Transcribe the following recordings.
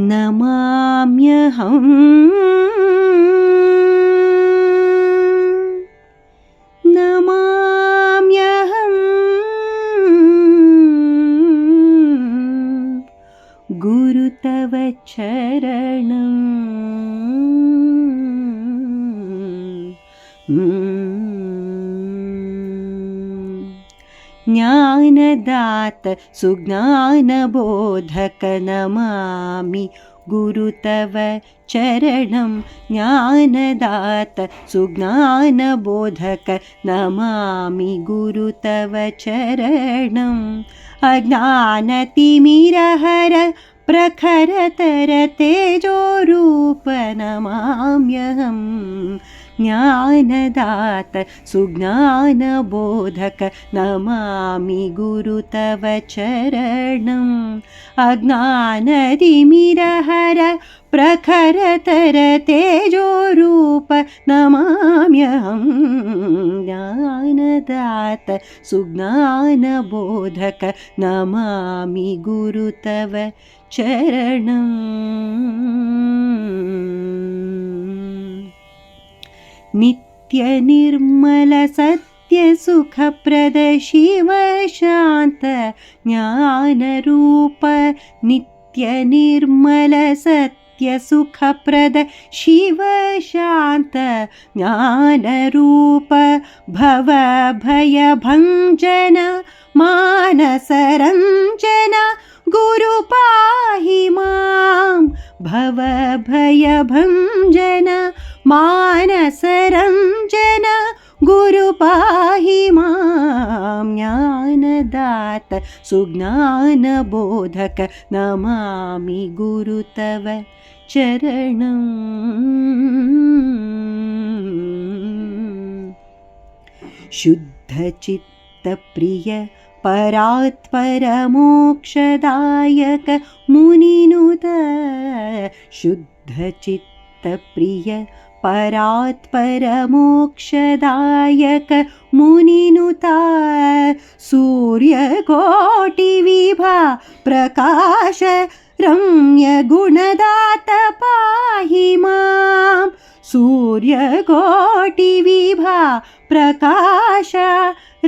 नमाम्यहम् नमाम्यहम् गुरु तव चरणम् ज्ञानदात सुज्ञानबोधक नमामि गुरु तव चरणं ज्ञानदात सुज्ञानबोधक नमामि गुरु तव चरणम् अज्ञानतिमिरहर प्रखरतर तेजोरूप नमाम्यहम् ज्ञानदात सुज्ञानबोधक नमामि गुरु तव चरणम् अज्ञानतिमिरहर प्रखरतर तेजोरूप नमाम्यहम् ज्ञानदात सुज्ञानबोधक नमामि गुरु तव चरणम् नित्य निर्मल सत्य सुखप्रद शिव शांत ज्ञान रूप नित्य निर्मल सत्य सुखप्रद शिव शांत ज्ञान रूप भव भय भंजन मानस रंजन गुरु पाहि मां भव भय भंजन मानस रंजन गुरु पाहि मां ज्ञानदात सुज्ञानबोधक नमामि गुरु तव चरणम् शुद्धचित्तप्रिय परात्पर मोक्षदायक मुनिनुत शुद्धचित्तप्रिय परात्पर मोक्षदायक मुनिनुता सूर्यकोटिविभा प्रकाश रम्य गुणदात पाहि मां सूर्यकोटिविभा प्रकाश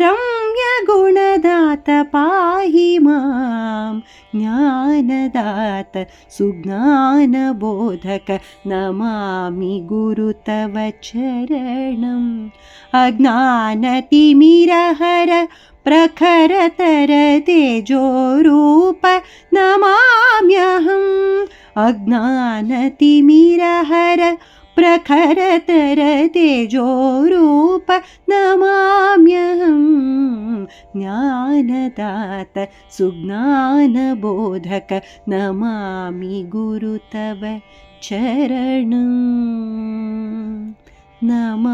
रम्य गुणदात पाहि मां ज्ञानदात सुज्ञानबोधक नमामि गुरु तव चरणम् अज्ञानतिमिरहर प्रखरतर तेजोरूप नमाम्यहम् अज्ञानतिमिरहर प्रखरतर तेजोरूप नमाम्यहम् ज्ञानदात सुज्ञानबोधक नमामि गुरु तव चरणम् नमाम्यहम्।